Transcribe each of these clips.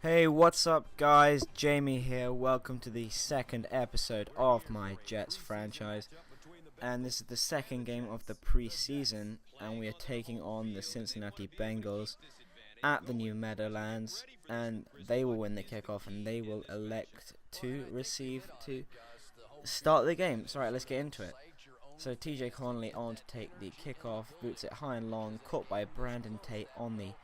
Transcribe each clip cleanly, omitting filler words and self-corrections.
Hey, what's up guys? Jamie here. Welcome to the second episode of my Jets franchise. And this is the second game of the preseason, and we are taking on the Cincinnati Bengals at the new Meadowlands, and they will win the kickoff and they will elect to start the game. So right, let's get into it. So TJ Connolly on to take the kickoff, boots it high and long, caught by Brandon Tate on the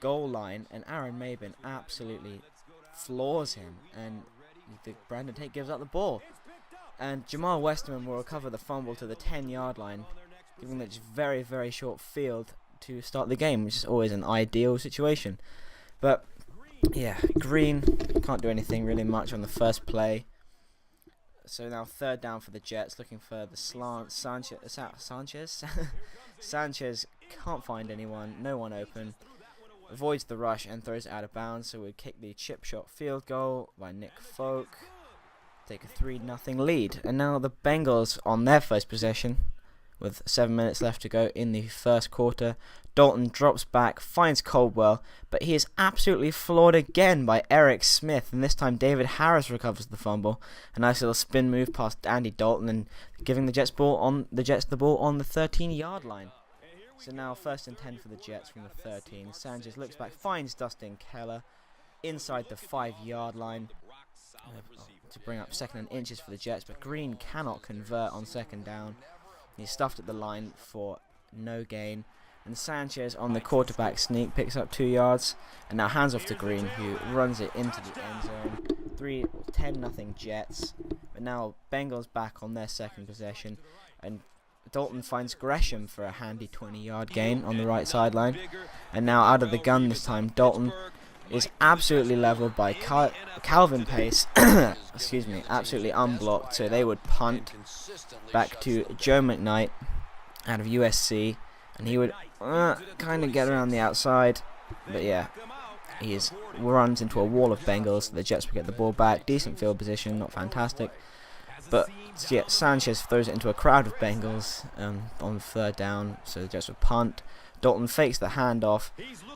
goal line, and Aaron Mabin absolutely floors him, and Brandon Tate gives up the ball, and Jamal Westerman will recover the fumble to the 10-yard line, giving it just very short field to start the game, which is always an ideal situation. But yeah, Green can't do anything really much on the first play. So now third down for the Jets, looking for the slant. Sanchez can't find anyone, no one open. Avoids the rush and throws it out of bounds, so we kick the chip shot field goal by Nick Folk. Take a 3-0 lead. And now the Bengals on their first possession with 7 minutes left to go in the first quarter. Dalton drops back, finds Caldwell, but he is absolutely floored again by Eric Smith, and this time David Harris recovers the fumble. A nice little spin move past Andy Dalton and giving the Jets the ball on the 13-yard line. So now first and 10 for the Jets from the 13. Sanchez looks back, finds Dustin Keller inside the 5-yard line to bring up second and inches for the Jets, but Green cannot convert on second down. He's stuffed at the line for no gain, and Sanchez on the quarterback sneak picks up 2 yards, and now hands off to Green, who runs it into the end zone. 10-0 Jets, but now Bengals back on their second possession, and Dalton finds Gresham for a handy 20-yard gain on the right sideline. And now out of the gun this time, Dalton is absolutely leveled by Calvin Pace, absolutely unblocked, so they would punt back to Joe McKnight out of USC, and he would kind of get around the outside, but yeah, he runs into a wall of Bengals, so the Jets will get the ball back. Decent field position, not fantastic. But yeah, Sanchez throws it into a crowd of Bengals on third down, so the Jets would punt. Dalton fakes the handoff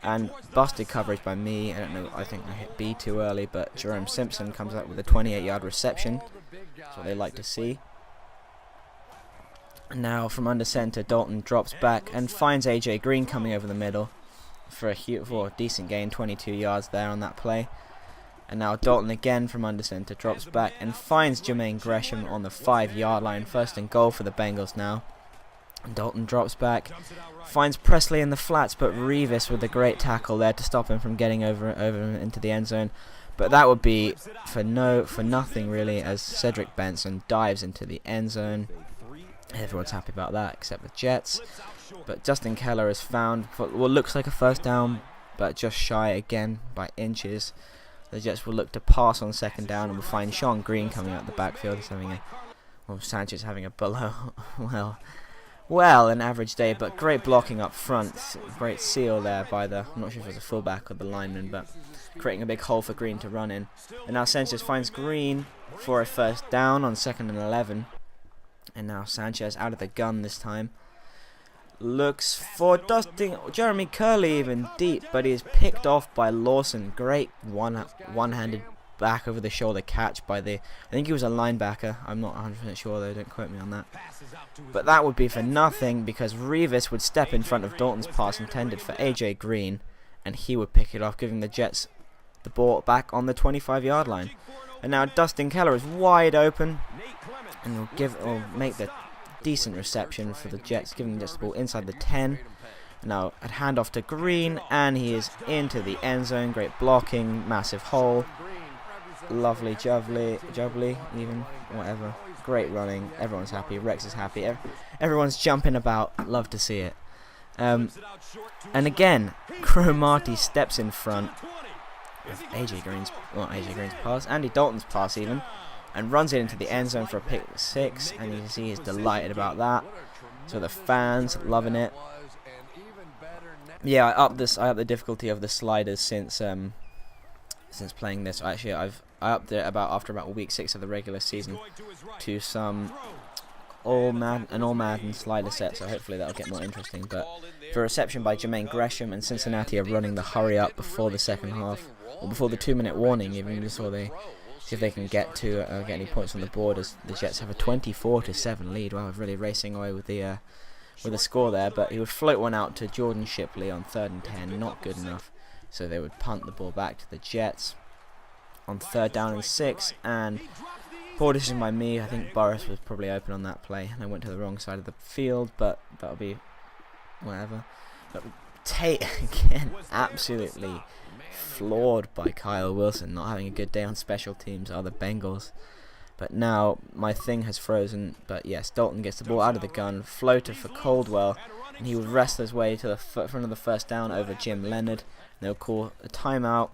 and busted coverage by me. I don't know, I think I hit B too early, but Jerome Simpson comes up with a 28-yard reception. That's what they like to see. And now from under center, Dalton drops back and finds AJ Green coming over the middle for a decent gain, 22 yards there on that play. And now Dalton again from under center drops back and finds Jermaine Gresham on the 5-yard line. First and goal for the Bengals now. And Dalton drops back, finds Presley in the flats, but Revis with a great tackle there to stop him from getting over into the end zone. But that would be for nothing really, as Cedric Benson dives into the end zone. Everyone's happy about that except the Jets. But Dustin Keller is found for what looks like a first down, but just shy again by inches. The Jets will look to pass on second down, and we'll find Sean Green coming out the backfield. He's having Sanchez having a an average day, but great blocking up front. Great seal there by I'm not sure if it was a fullback or the lineman, but creating a big hole for Green to run in. And now Sanchez finds Green for a first down on 2nd and 11. And now Sanchez out of the gun this time. Looks for Jeremy Curley even deep, but he is picked off by Lawson. Great one-handed back over the shoulder catch by I think he was a linebacker. I'm not 100% sure though, don't quote me on that. But that would be for nothing, because Revis would step in front of Dalton's pass intended for AJ Green, and he would pick it off, giving the Jets the ball back on the 25-yard line. And now Dustin Keller is wide open, and will make the decent reception for the Jets, giving the Jets the ball inside the 10. Now a handoff to Green, and he is into the end zone. Great blocking, massive hole, lovely jubbly, even whatever. Great running. Everyone's happy. Rex is happy. Everyone's jumping about. Love to see it. And again, Cromartie steps in front of AJ Green's pass, Andy Dalton's pass even, and runs it into the end zone for a pick 6, and you can see he's delighted about that. So the fans loving it. Yeah, I upped the difficulty of the sliders since playing this. Actually, I upped it after about week 6 of the regular season to some all Madden slider set, so hopefully that'll get more interesting. But for reception by Jermaine Gresham, and Cincinnati are running the hurry up before the second half, or before the 2-minute warning, even before they see if they can get any points on the board, as the Jets have a 24-7 lead. Wow, really racing away with the score there. But he would float one out to Jordan Shipley on 3rd and 10, not good enough. So they would punt the ball back to the Jets on 3rd down and 6, and poor decision by me. I think Burris was probably open on that play, and I went to the wrong side of the field, but that'll be whatever. But Tate, again, absolutely floored by Kyle Wilson, not having a good day on special teams, are the Bengals. But now my thing has frozen. But yes, Dalton gets the ball out of the gun, floater for Caldwell, and he would wrestle his way to the front of the 1st down over Jim Leonard. They'll call a timeout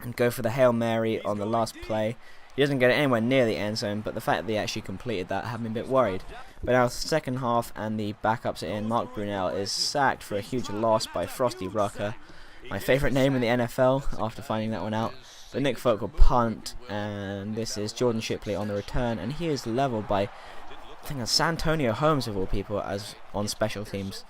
and go for the Hail Mary on the last play. He doesn't get it anywhere near the end zone, but the fact that he actually completed that had me a bit worried. But now second half, and the backups are in. Mark Brunell is sacked for a huge loss by Frosty Rucker, my favourite name in the NFL after finding that one out. But Nick Folk will punt, and this is Jordan Shipley on the return, and he is levelled by, I think it's Santonio Holmes of all people, as on special teams.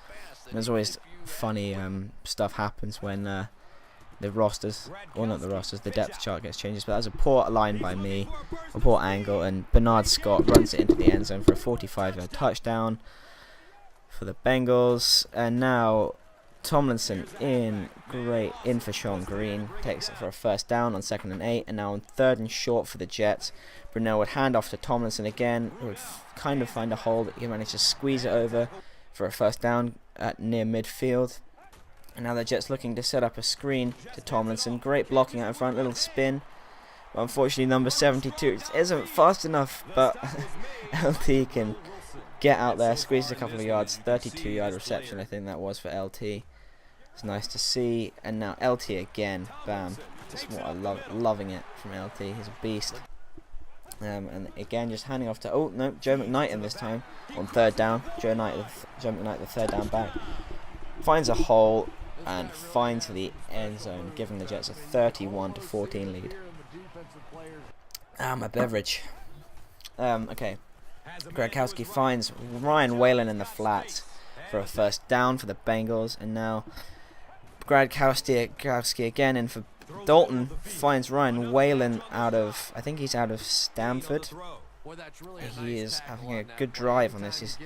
And there's always funny stuff happens when the rosters, or not the rosters, the depth chart gets changes. But that was a poor line by me, a poor angle, and Bernard Scott runs it into the end zone for a 45-yard touchdown for the Bengals. And now Tomlinson in for Sean Green, takes it for a 1st down on 2nd and 8, and now on 3rd and short for the Jets. Brunell would hand off to Tomlinson again, who would kind of find a hole, but he managed to squeeze it over for a 1st down at near midfield. And now the Jets looking to set up a screen to Tomlinson. Great blocking out in front, little spin. But unfortunately, number 72 isn't fast enough, but LT can get out there, squeeze a couple of yards. 32-yard reception, I think that was for LT. It's nice to see. And now LT again, bam. Just what I love, loving it from LT. He's a beast. And again, just handing off to Joe McKnight in this time on 3rd down. Joe McKnight, the 3rd down back, finds a hole and finds the end zone, giving the Jets a 31-14 lead. My beverage. Okay. Gronkowski finds Ryan Whalen in the flats for a 1st down for the Bengals, and now Gronkowski again in for Dalton, finds Ryan Whalen out of, I think he's out of Stamford. He is having a good drive on this. He's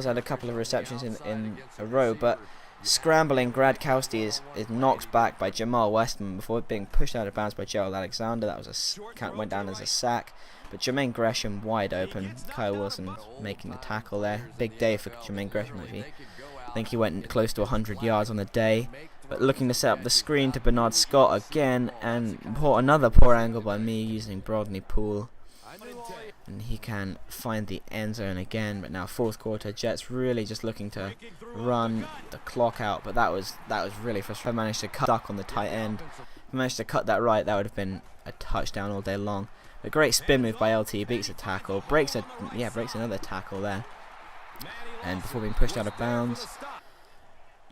had a couple of receptions in a row, but scrambling Gradkowski is knocked back by Jamal Westman before being pushed out of bounds by Gerald Alexander. That was went down as a sack. But Jermaine Gresham wide open. Kyle Wilson making the tackle there. Big day for Jermaine Gresham. I think he went close to 100 yards on the day. But looking to set up the screen to Bernard Scott again, and another poor angle by me using Brodney Poole. And he can find the end zone again. But now 4th quarter, Jets really just looking to run the clock out. But that was really frustrating. I managed to cut duck on the tight end. If I managed to cut that right, that would have been a touchdown all day long. A great spin move by LT, beats a tackle, breaks another tackle there, and before being pushed out of bounds.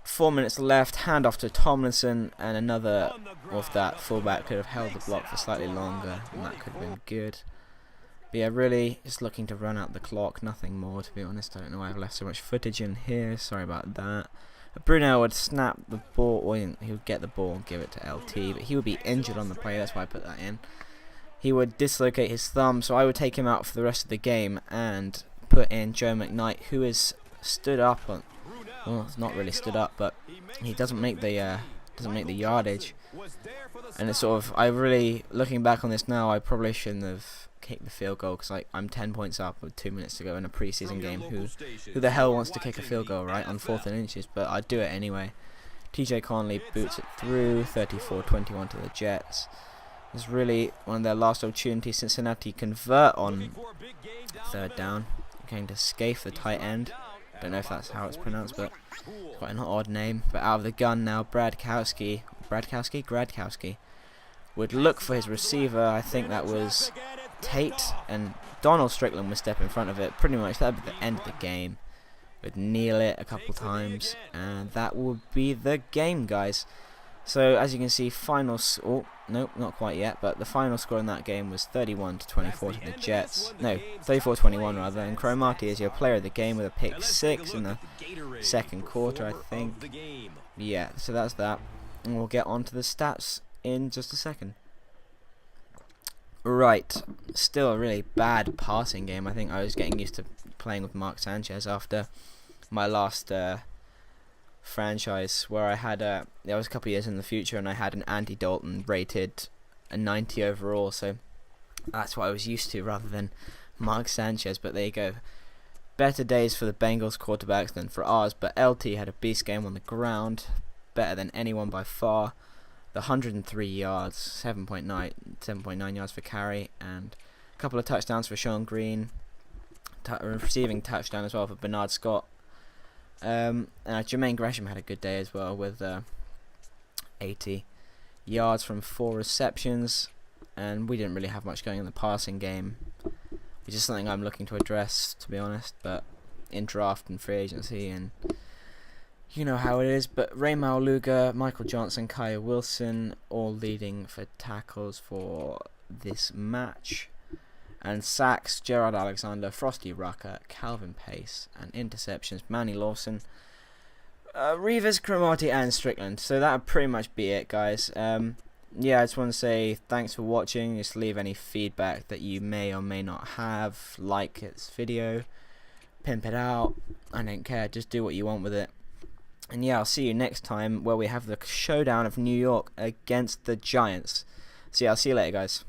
4 minutes left, handoff to Tomlinson, and another of that fullback could have held the block for slightly longer, and that could have been good. But yeah, really just looking to run out the clock, nothing more, to be honest. I don't know why I've left so much footage in here, sorry about that. Brunel would snap the ball, or he would get the ball and give it to LT, but he would be injured on the play, that's why I put that in. He would dislocate his thumb, so I would take him out for the rest of the game and put in Joe McKnight, who is stood up on. Well, it's not really stood up, but he doesn't make the yardage. And it's sort of, looking back on this now, I probably shouldn't have kicked the field goal, because I'm 10 points up with 2 minutes to go in a preseason game. Who the hell wants to kick a field goal, right, on 4th and inches? But I'd do it anyway. TJ Conley boots it through, 34-21 to the Jets. It's really one of their last opportunities. Cincinnati convert on 3rd down. Going to Scaife, the tight end. Don't know if that's how it's pronounced, but it's quite an odd name. But out of the gun now, Gradkowski would look for his receiver. I think that was Tate, and Donald Strickland would step in front of it. Pretty much that would be the end of the game. Would kneel it a couple times, and that would be the game, guys. So as you can see, oh no, not quite yet, but the final score in that game was 31-24 to the Jets. No, 34-21 rather. And Cromartie is your player of the game with a pick 6 in the second quarter, I think. Yeah, so that's that. And we'll get on to the stats in just a second. Right, still a really bad passing game. I think I was getting used to playing with Mark Sanchez after my last franchise, where I had there was a couple of years in the future, and I had an Andy Dalton rated a 90 overall, so that's what I was used to rather than Mark Sanchez. But there you go, better days for the Bengals quarterbacks than for ours. But LT had a beast game on the ground, better than anyone by far. The 103 yards, 7.9 yards for carry, and a couple of touchdowns for Sean Green, receiving touchdown as well for Bernard Scott. Jermaine Gresham had a good day as well with 80 yards from 4 receptions, and we didn't really have much going in the passing game, which is something I'm looking to address, to be honest, but in draft and free agency, and you know how it is. But Ray Mauluga, Michael Johnson, Kaya Wilson all leading for tackles for this match. And sacks, Gerard Alexander, Frosty Rucker, Calvin Pace, and interceptions, Manny Lawson, Reavers, Cromartie, and Strickland. So that would pretty much be it, guys. Yeah, I just want to say thanks for watching. Just leave any feedback that you may or may not have. Like this video, pimp it out. I don't care. Just do what you want with it. And yeah, I'll see you next time where we have the showdown of New York against the Giants. So yeah, I'll see you later, guys.